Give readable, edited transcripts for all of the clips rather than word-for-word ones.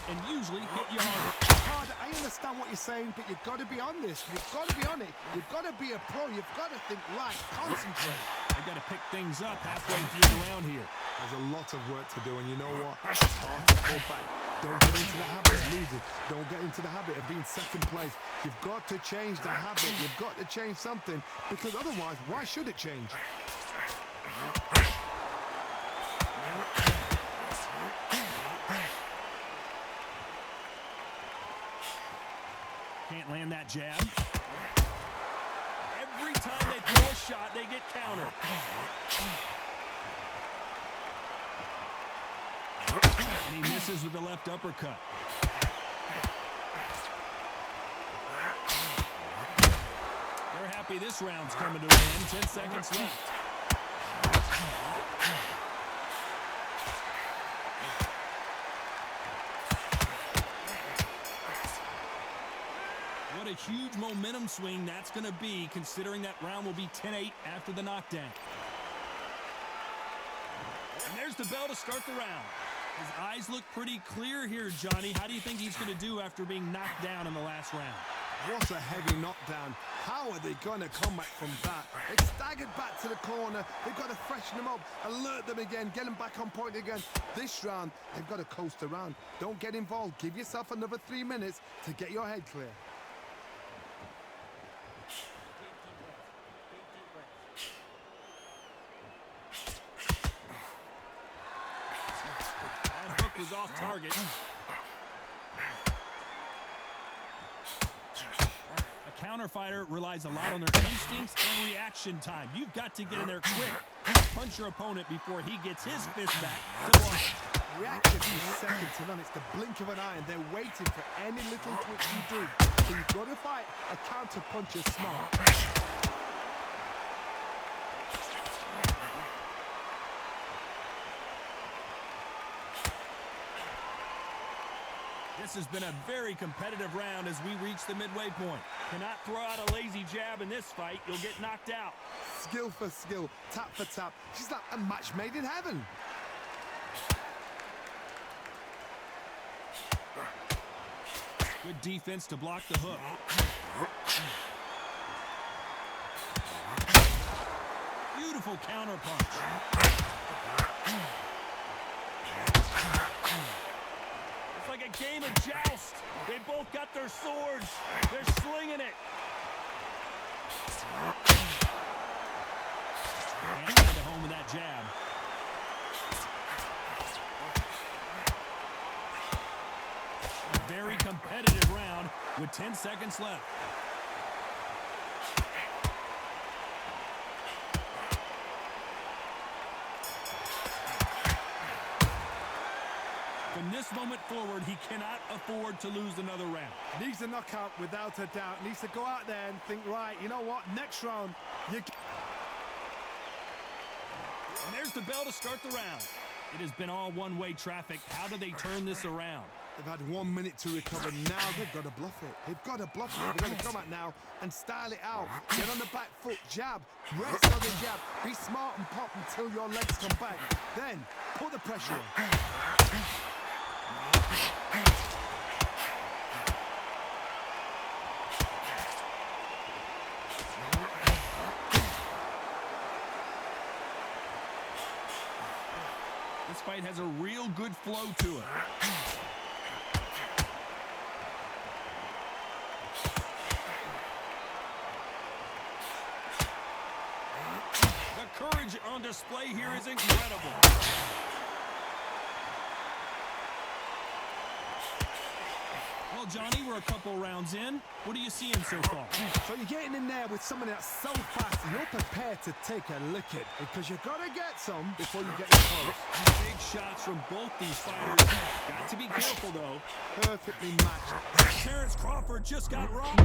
and usually hit you harder. Carter, I understand what you're saying, but you've got to be on this. You've got to be on it. You've got to be a pro. You've got to think right. Concentrate. They got to pick things up halfway through the round here. There's a lot of work to do, and you know what? It's hard to pull back. Don't get into the habit of losing. Don't get into the habit of being second place. You've got to change the habit. You've got to change something, because otherwise, why should it change? Can't land that jab. Every time they throw a shot, they get countered. And he misses with the left uppercut. They're happy this round's coming to an end. 10 seconds left. What a huge momentum swing that's going to be, considering that round will be 10-8 after the knockdown. And there's the bell to start the round. His eyes look pretty clear here, Johnny. How do you think he's going to do after being knocked down in the last round? What a heavy knockdown. How are they going to come back from that? They staggered back to the corner. They've got to freshen them up, alert them again, get them back on point again. This round, they've got to coast around. Don't get involved. Give yourself another 3 minutes to get your head clear. Was off target. A counter fighter relies a lot on their instincts and reaction time. You've got to get in there quick. Punch your opponent before he gets his fist back to block. React a few seconds and then it's the blink of an eye and they're waiting for any little twitch you do. So you've got to fight a counter puncher smart. This has been a very competitive round as we reach the midway point. Cannot throw out a lazy jab in this fight. You'll get knocked out. Skill for skill, tap for tap. She's like a match made in heaven. Good defense to block the hook. Beautiful counter punch. Like a game of joust. They both got their swords. They're slinging it. And to home with that jab. A very competitive round with 10 seconds left. From this moment forward, he cannot afford to lose another round. Needs a knockout without a doubt. Needs to go out there and think, right, you know what, next round, you... And there's the bell to start the round. It has been all one-way traffic. How do they turn this around? They've had 1 minute to recover. Now they've got to bluff it. They've got to bluff it. They've got to come out now and style it out. Get on the back foot, jab, rest on the jab. Be smart and pop until your legs come back. Then, put the pressure on. This fight has a real good flow to it. The courage on display here is incredible. Well, Johnny, we're a couple rounds in. What are you seeing so far? So you're getting in there with someone that's so fast, you're prepared to take a licking because you got to get some before you get close. Big shots from both these fighters. Got to be careful, though. Perfectly matched. Terence Crawford just got rocked.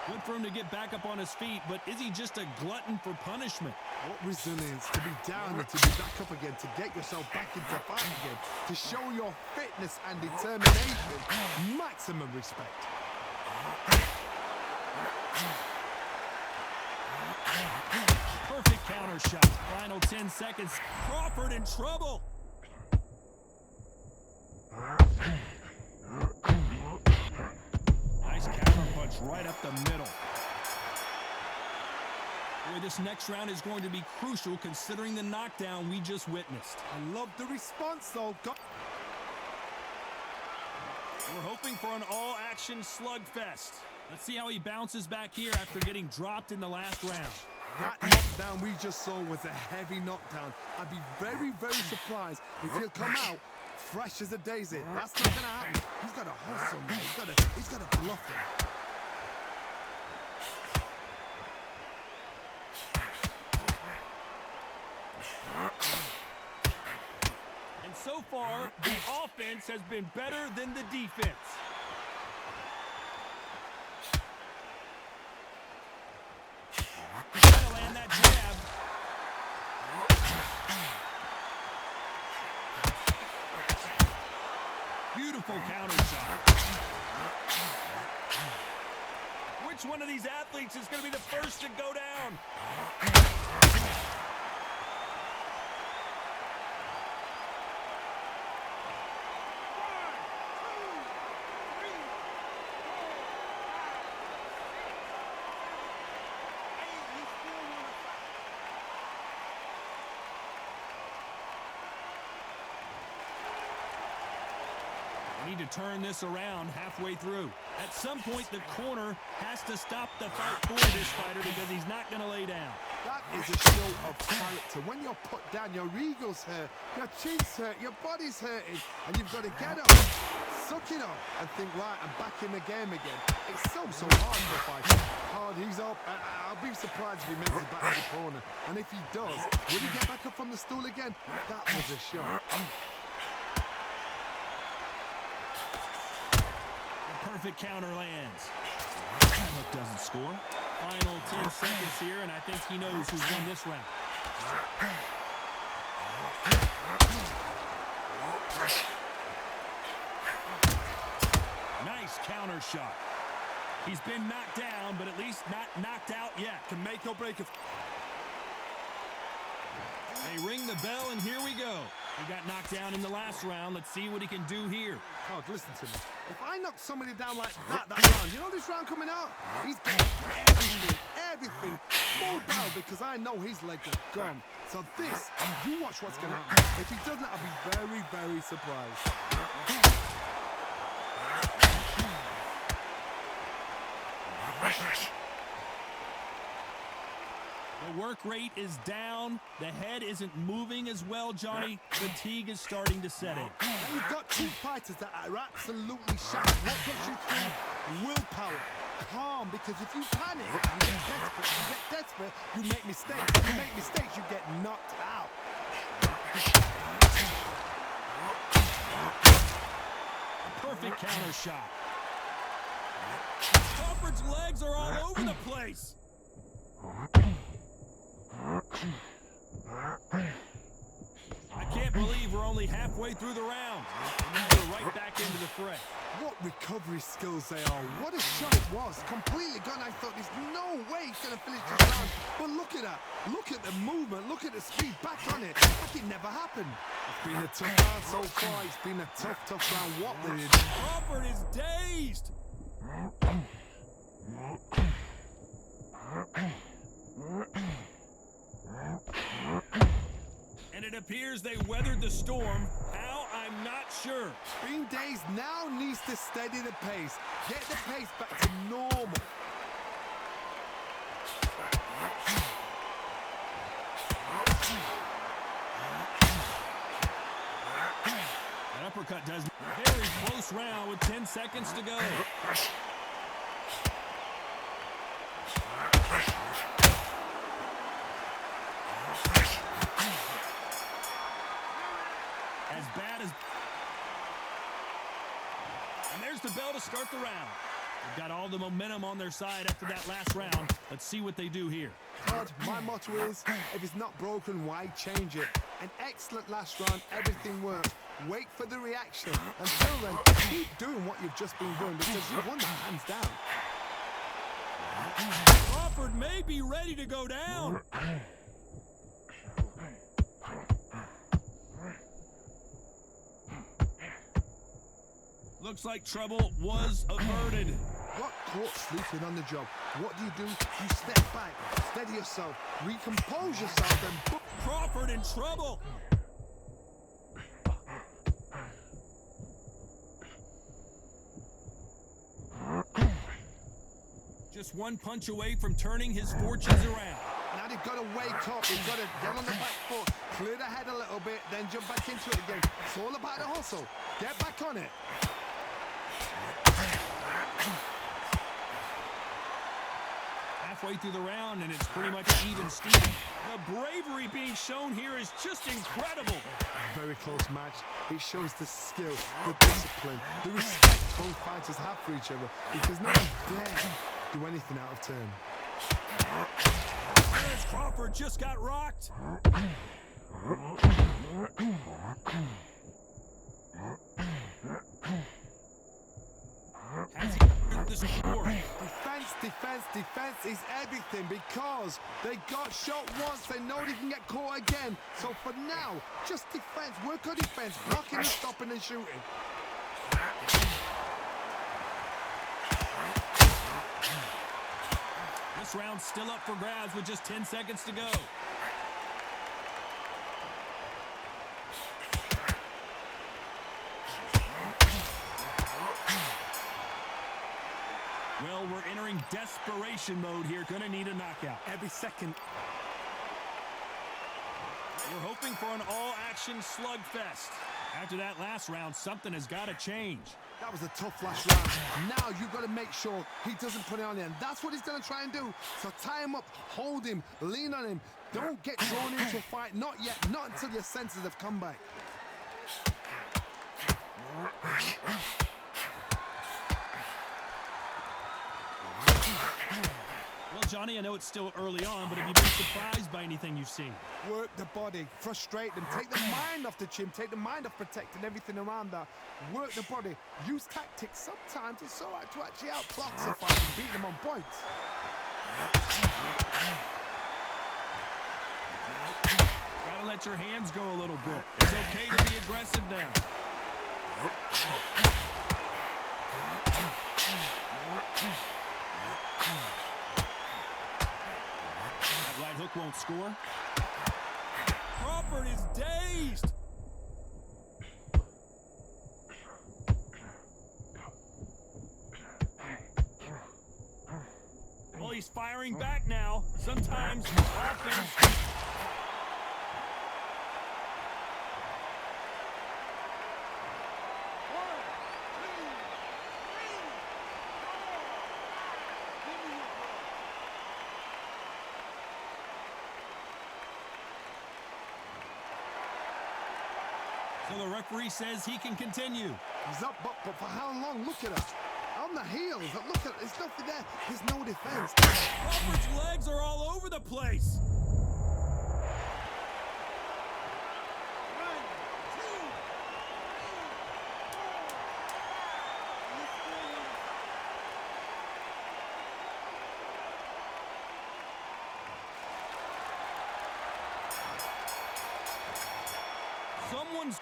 Good for him to get back up on his feet, but is he just a glutton for punishment? What resilience to be down and to be back up again, to get yourself back into fight again, to show your fitness and determination. Maximum respect. Perfect counter shot. Final 10 seconds. Crawford in trouble. Nice counter punch right up the middle. Boy, this next round is going to be crucial considering the knockdown we just witnessed. I love the response, though. We're hoping for an all-action slugfest. Let's see how he bounces back here after getting dropped in the last round. That knockdown we just saw was a heavy knockdown. I'd be very, very surprised if he'll come out fresh as a daisy. That's not gonna happen. He's got to hustle, man. He's got to bluff him. And so far, the offense has been better than the defense. Trying to land that jab. Beautiful counter shot. Which one of these athletes is going to be the first to go down? Need to turn this around halfway through. At some point, the corner has to stop the fight for this fighter because he's not going to lay down. That is a show of character. When you're put down, your ego's hurt, your chin's hurt, your body's hurting, and you've got to get up, suck it up, and think, right, I'm back in the game again. It's so hard for a fighter. Hard, he's up. I'll be surprised if he makes it back to the corner. And if he does, will he get back up from the stool again? That was a shot. Perfect counter lands. That hook doesn't score. Final 10 seconds here, and I think he knows who's won this round. Nice counter shot. He's been knocked down, but at least not knocked out yet. Can make or break it. They ring the bell, and here we go. He got knocked down in the last round. Let's see what he can do here. Oh, listen to me. If I knock somebody down like that round, you know this round coming out? He's getting everything full barrel because I know his legs are gone. So this, you watch what's going to happen. If he doesn't, I'll be very, very surprised. The work rate is down. The head isn't moving as well, Johnny. Fatigue is starting to set in. And you've got two fighters that are absolutely shattered. What gets you through? Willpower. Calm, because if you panic, you get desperate, you make mistakes. If you make mistakes, you get knocked out. A perfect counter shot. Crawford's legs are all over the place. I can't believe we're only halfway through the round. We're right back into the fray. What recovery skills they are. What a shot it was. Completely gone. I thought there's no way he's going to finish this round. But look at that. Look at the movement. Look at the speed. Back on it. Like it never happened. It's been a tough round so far. It's been a tough round. What they did. Crawford is dazed. And it appears they weathered the storm. How? I'm not sure. Being dazed now needs to steady the pace. Get the pace back to normal. That uppercut does. Very close round with 10 seconds to go. As bad as... And there's the bell to start the round. They've got all the momentum on their side after that last round. Let's see what they do here. Todd, my motto is, if it's not broken, why change it? An excellent last round, everything worked. Wait for the reaction. Until then, keep doing what you've just been doing because you've won the hands down. Crawford may be ready to go down. Looks like trouble was averted. Got caught sleeping on the job. What do? You step back, steady yourself, recompose yourself, and boom. Crawford in trouble. Just one punch away from turning his fortunes around. Now they've got to wake up. They've got to get on the back foot, clear the head a little bit, then jump back into it again. It's all about the hustle. Get back on it. Halfway through the round, and it's pretty much even Steven. The bravery being shown here is just incredible. Very close match. It shows the skill, the discipline, the respect both fighters have for each other because no one dare do anything out of turn. Terence Crawford just got rocked. Has he earned the score? Defense is everything because they got shot once. They know they can get caught again. So for now, just defense. Work on defense. Blocking and stopping and shooting. This round's still up for grabs with just 10 seconds to go. Well, we're entering desperation mode here. Gonna need a knockout. Every second. We're hoping for an all-action slugfest. After that last round, something has got to change. That was a tough last round. Now you've got to make sure he doesn't put it on there. And that's what he's going to try and do. So tie him up, hold him, lean on him. Don't get drawn into a fight. Not yet. Not until your senses have come back. Well, Johnny, I know it's still early on, but have you been surprised by anything you've seen? Work the body, frustrate them, take the mind off the chin, take the mind off protecting everything around that. Work the body, use tactics. Sometimes it's all right to actually outbox a fight and beat them on points. Gotta let your hands go a little bit. It's okay to be aggressive now. That right hook won't score. Crawford is dazed. Well, he's firing back now. Sometimes, often. So the referee says he can continue. He's up, but for how long? Look at us. On the heels. Look at it. There's nothing there. There's no defense. Crawford's legs are all over the place. Someone's...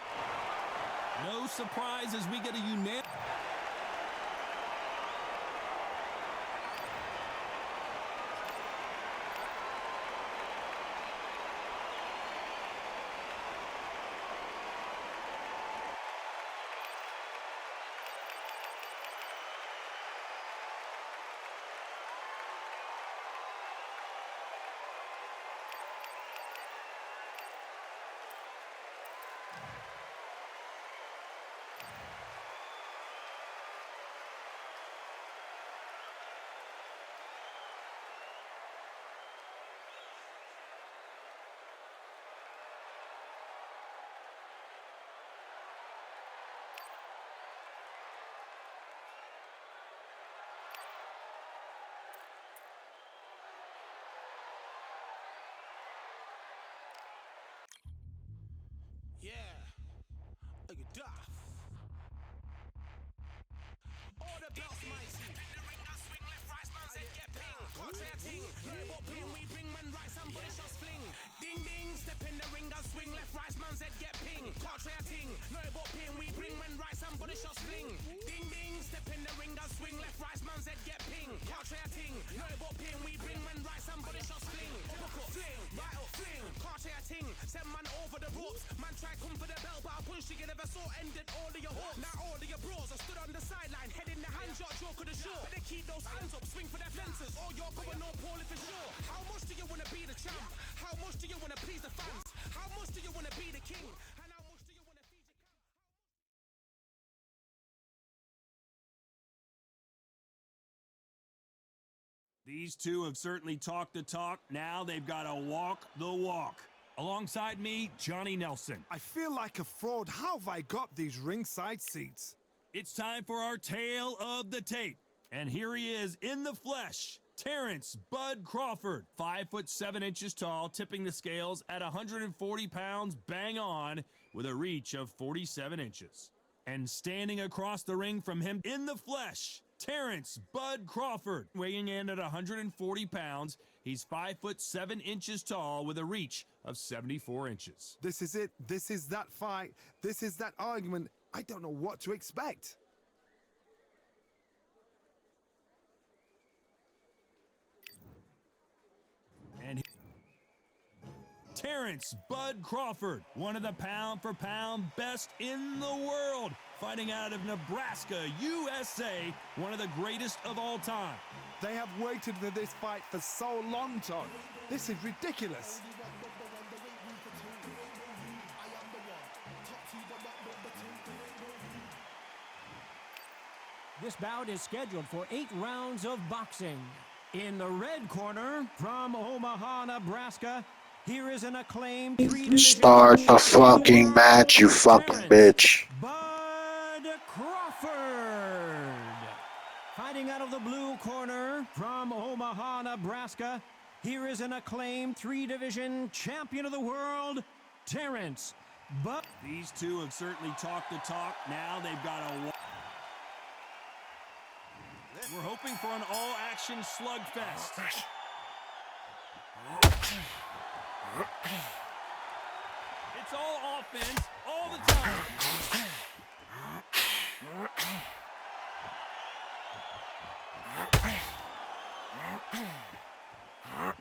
No surprise as we get a unanimous... All the belts, my seat. In the ring, I swing left, right, man said get ping. Can't say a thing. What ping we bring, man, right, somebody shots fling. Ding ding, step in the ring, I swing left, right, man said get ping. Can't say a thing. What ping we bring, man, right, somebody shots fling. Ding ding, step in the ring, I swing left, right, man said get ping. Can't say a thing. What ping we bring, man, right, somebody shots fling. Uppercut, fling, right up, fling. Can't say a thing. Send man over the ropes. Man try come for the belt, but I punched you never saw ended all of your hopes. Now all of your bros are stood on the sideline, head in the hand, shot, joke of the show. But they keep those hands up, swing for their fences. Or you're going no poorly for sure. How much do you want to be the champ? How much do you want to please the fans? How much do you want to be the king? And how much do you want to feed your camp? These two have certainly talked the talk. Now they've got to walk the walk. Alongside me, Johnny Nelson. I feel like a fraud. How have I got these ringside seats? It's time for our tale of the tape. And here he is in the flesh. Terrence Bud Crawford, 5'7" tall, tipping the scales at 140 pounds, bang on, with a reach of 47 inches. And standing across the ring from him in the flesh, Terrence Bud Crawford, weighing in at 140 pounds. He's 5'7" tall with a reach of 74 inches. This is it. This is that fight. This is that argument. I don't know what to expect. And Terrence Bud Crawford, one of the pound-for-pound best in the world, fighting out of Nebraska, USA, one of the greatest of all time. They have waited for this fight for so long, Todd. This is ridiculous. This bout is scheduled for 8 rounds of boxing. In the red corner, from Omaha, Nebraska, here is an acclaimed Start the fucking match, you fucking bitch. Bud Crawford. Fighting out of the blue corner, from Omaha, Nebraska, here is an acclaimed 3-division champion of the world, Terrence Bud. These two have certainly talked the talk. Now they've got to walk. We're hoping for an all-action slugfest. It's all offense all the time.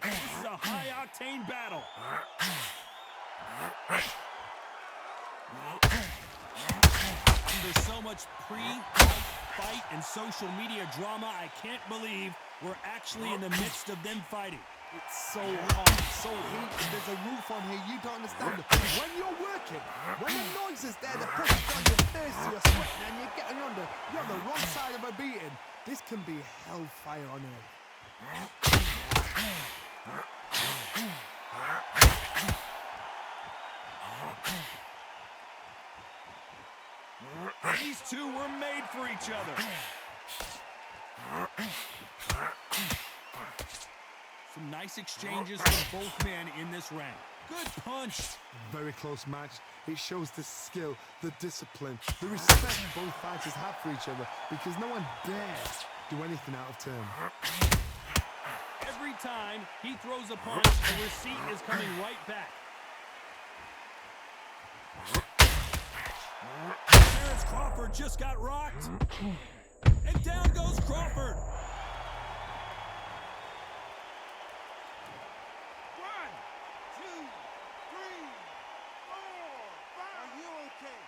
This is a high-octane battle. There's so much fight and social media drama, I can't believe we're actually in the midst of them fighting. It's so hot, so heated. There's a roof on here. You don't understand. When you're working, when the noise is there, the pressure's on your face, you're sweating and you're getting under. You're on the wrong side of a beating. This can be hellfire on earth. These two were made for each other. Some nice exchanges from both men in this round. Good punch. Very close match. It shows the skill, the discipline, the respect both fighters have for each other, because no one dares do anything out of turn. Every time he throws a punch, the receipt is coming right back. Terrence Crawford just got rocked. And down goes Crawford. 1, 2, 3, 4, 5. Are you okay?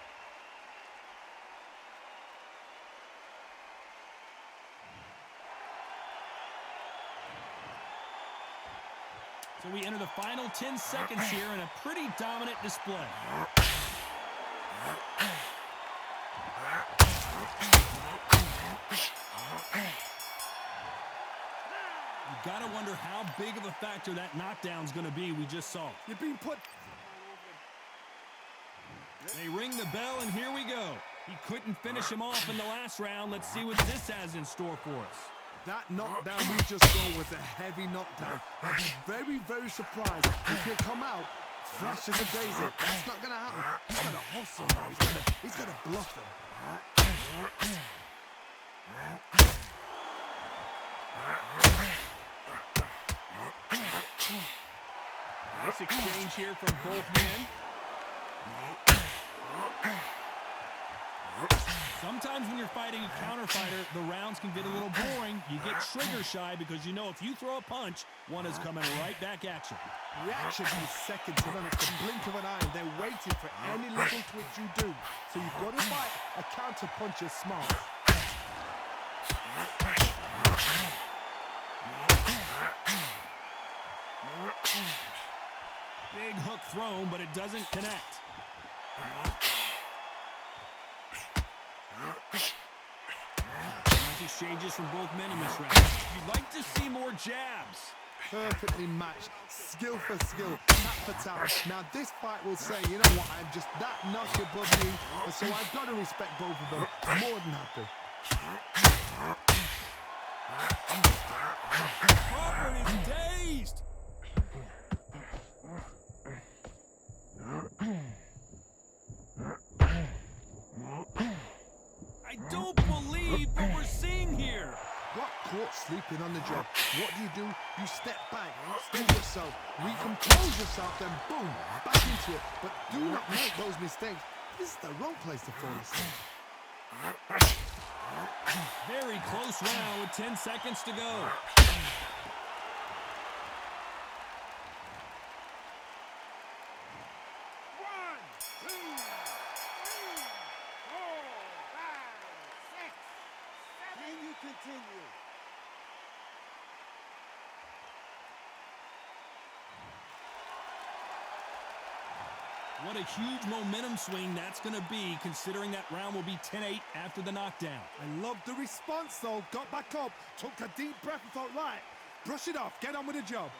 So we enter the final 10 seconds here in a pretty dominant display. You gotta wonder how big of a factor that knockdown's gonna be we just saw. You're being put... They ring the bell, and here we go. He couldn't finish him off in the last round. Let's see what this has in store for us. That knockdown we just saw was a heavy knockdown. I'd be very, very surprised if he'll come out Flash as a daisy. That's not gonna happen. He's got to hustle now. He's got to bluff them. Nice exchange here from both men. Sometimes when you're fighting a counter fighter, the rounds can get a little boring. You get trigger shy because you know if you throw a punch, one is coming right back at you. Reaction is seconds, and then it's the blink of an eye, and they're waiting for any little twitch you do. So you've got to fight a counter puncher smart. Big hook thrown, but it doesn't connect. Nice exchanges from both men in this round. You'd like to see more jabs. Perfectly matched, skill for skill, tap for tap. Now this fight will say, you know what, I'm just that notch above you, and so I've got to respect both of them. More than happy. Crawford is dazed. I don't believe what we're seeing here. Got caught sleeping on the job. What do? You step back, steady yourself, recompose yourself, then boom, back into it. But do not make those mistakes. This is the wrong place to fall asleep. Very close round with 10 seconds to go. One, two, three, 4, 5, 6, 7. Can you continue? What a huge momentum swing that's going to be, considering that round will be 10-8 after the knockdown. I love the response though. Got back up, took a deep breath and thought, right, brush it off, get on with the job.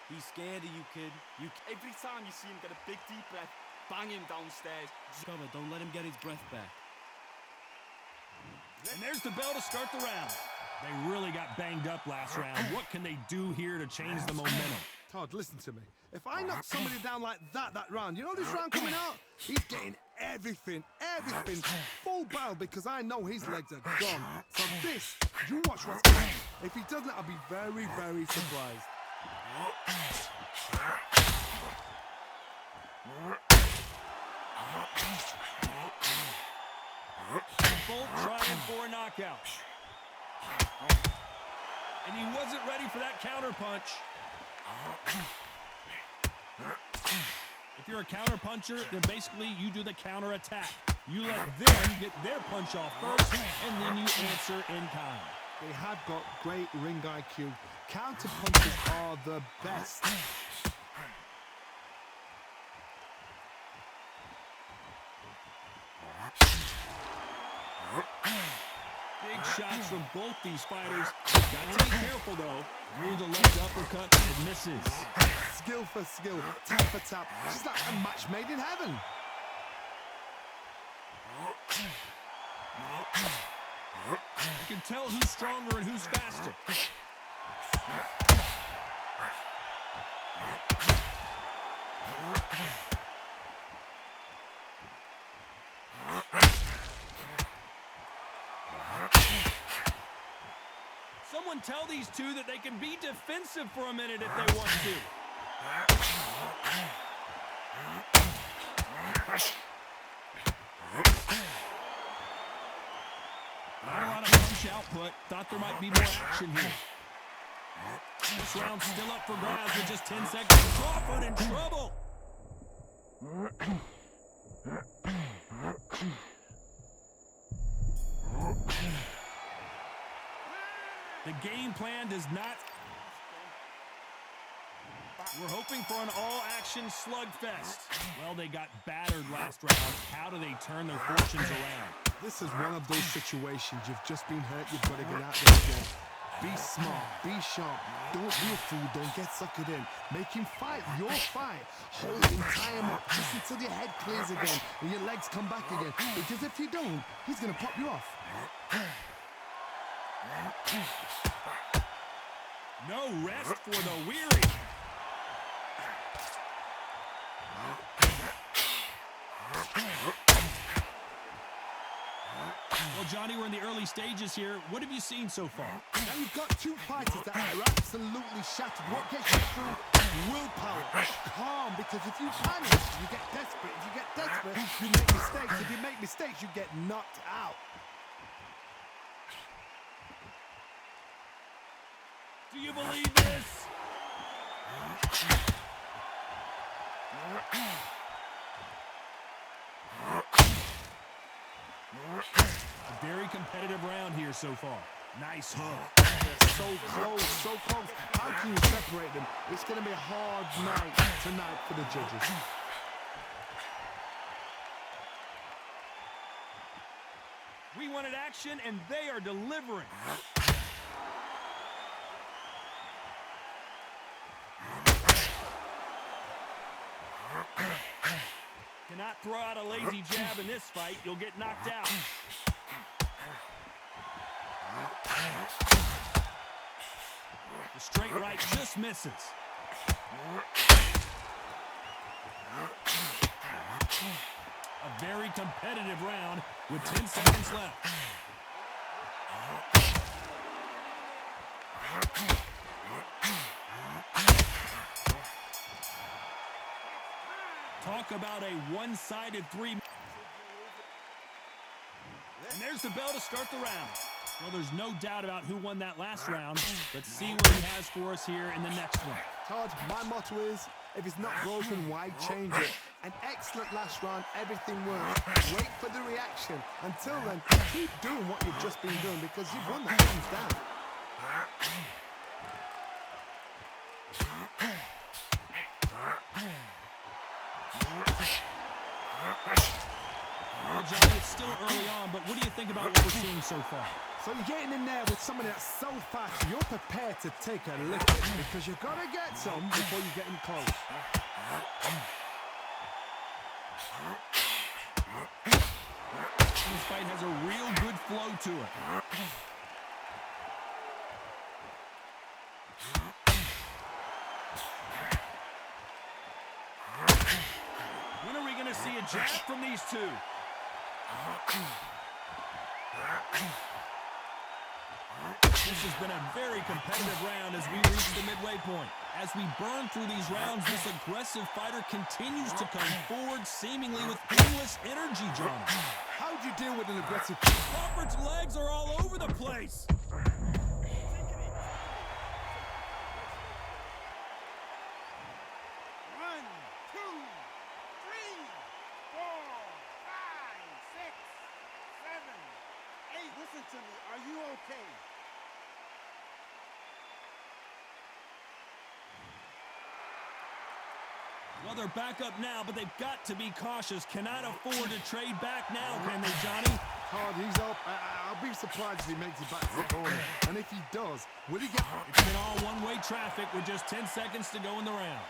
He's scared of you, kid. Every time you see him get a big deep breath, bang him downstairs. Cover, don't let him get his breath back. And there's the bell to start the round. They really got banged up last round. What can they do here to change the momentum? Todd, listen to me. If I knock somebody down like that round, you know this round coming out? He's getting everything, full barrel, because I know his legs are gone. So this, you watch what's coming. If he doesn't, I'll be very, very surprised. Both trying for a knockout. And he wasn't ready for that counter punch. If you're a counter puncher, then basically you do the counter attack. You let them get their punch off first, and then you answer in kind. They have got great ring IQ. Counter punches are the best. Big shots from both these fighters. Gotta be careful though. Through the left uppercut, it misses. Skill for skill, tap for tap. She's like a match made in heaven. You can tell who's stronger and who's faster. Someone tell these two that they can be defensive for a minute if they want to. Not a lot of punch output. Thought there might be more action here. This round's still up for grabs with just 10 seconds. Crawford in trouble. The game plan does not. We're hoping for an all-action slugfest. Well, they got battered last round. How do they turn their fortunes around? This is one of those situations. You've just been hurt. You've got to get out there again. Be smart. Be sharp. Don't be a fool. Don't get suckered in. Make him fight your fight. Hold him, tie him up, just until your head clears again and your legs come back again. Because if you don't, he's going to pop you off. No rest for the weary. Johnny, we're in the early stages here. What have you seen so far? Now you've got two fighters that are absolutely shattered. What gets you through? Willpower. Calm, because if you panic, you get desperate. If you get desperate, you make mistakes. If you make mistakes, you get knocked out. Do you believe this? A very competitive round here so far. Nice hook. They're so close, so close. How can you separate them? It's going to be a hard night tonight for the judges. We wanted action, and they are delivering. Cannot throw out a lazy jab in this fight. You'll get knocked out. The straight right just misses. A very competitive round with 10 seconds left. Talk about a one-sided three. And there's the bell to start the round. Well, there's no doubt about who won that last round. Let's see what he has for us here in the next one. Todd, my motto is, if it's not broken, why change it? An excellent last round, everything works. Wait for the reaction. Until then, keep doing what you've just been doing because you've won the hands down. Well, Johnny, it's still early on, but what do you think about what we're seeing so far? So you're getting in there with somebody that's so fast, you're prepared to take a licking because you've got to get some before you get in close. This fight has a real good flow to it. When are we going to see a jab from these two? This has been a very competitive round as we reach the midway point. As we burn through these rounds, this aggressive fighter continues to come forward seemingly with endless energy, Johnny. How'd you deal with an aggressive... Crawford's legs are all over the place. Listen to me. Are you okay? Well, they're back up now, but they've got to be cautious. Cannot afford to trade back now, can they, Johnny? Todd, he's up. I'll be surprised if he makes it back to the corner. And if he does, will he get... It's been all one-way traffic with just 10 seconds to go in the round.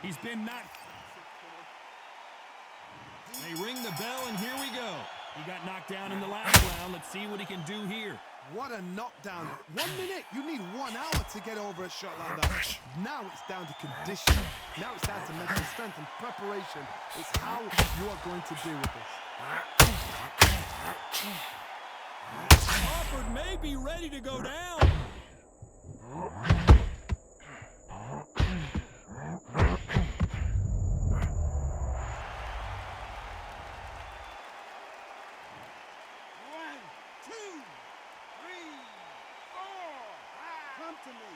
He's been knocked. They ring the bell, and here we go. He got knocked down in the last round. Let's see what he can do here. What a knockdown. 1 minute. You need 1 hour to get over a shot like that. Now it's down to conditioning. Now it's down to mental strength and preparation. It's how you are going to deal with this. Crawford may be ready to go down. Come to me.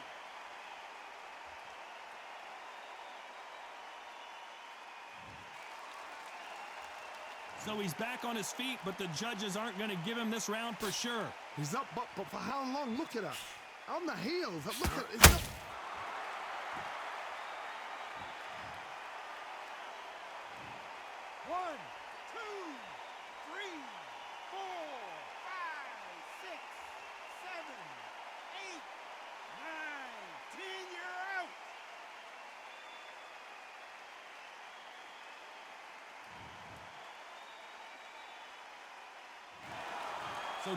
So he's back on his feet, but the judges aren't going to give him this round for sure. He's up, but for how long? Look at that. On the heels. Look at it. He's up. One, two, three, four, five, six, seven, eight, 9, 10. You're out. So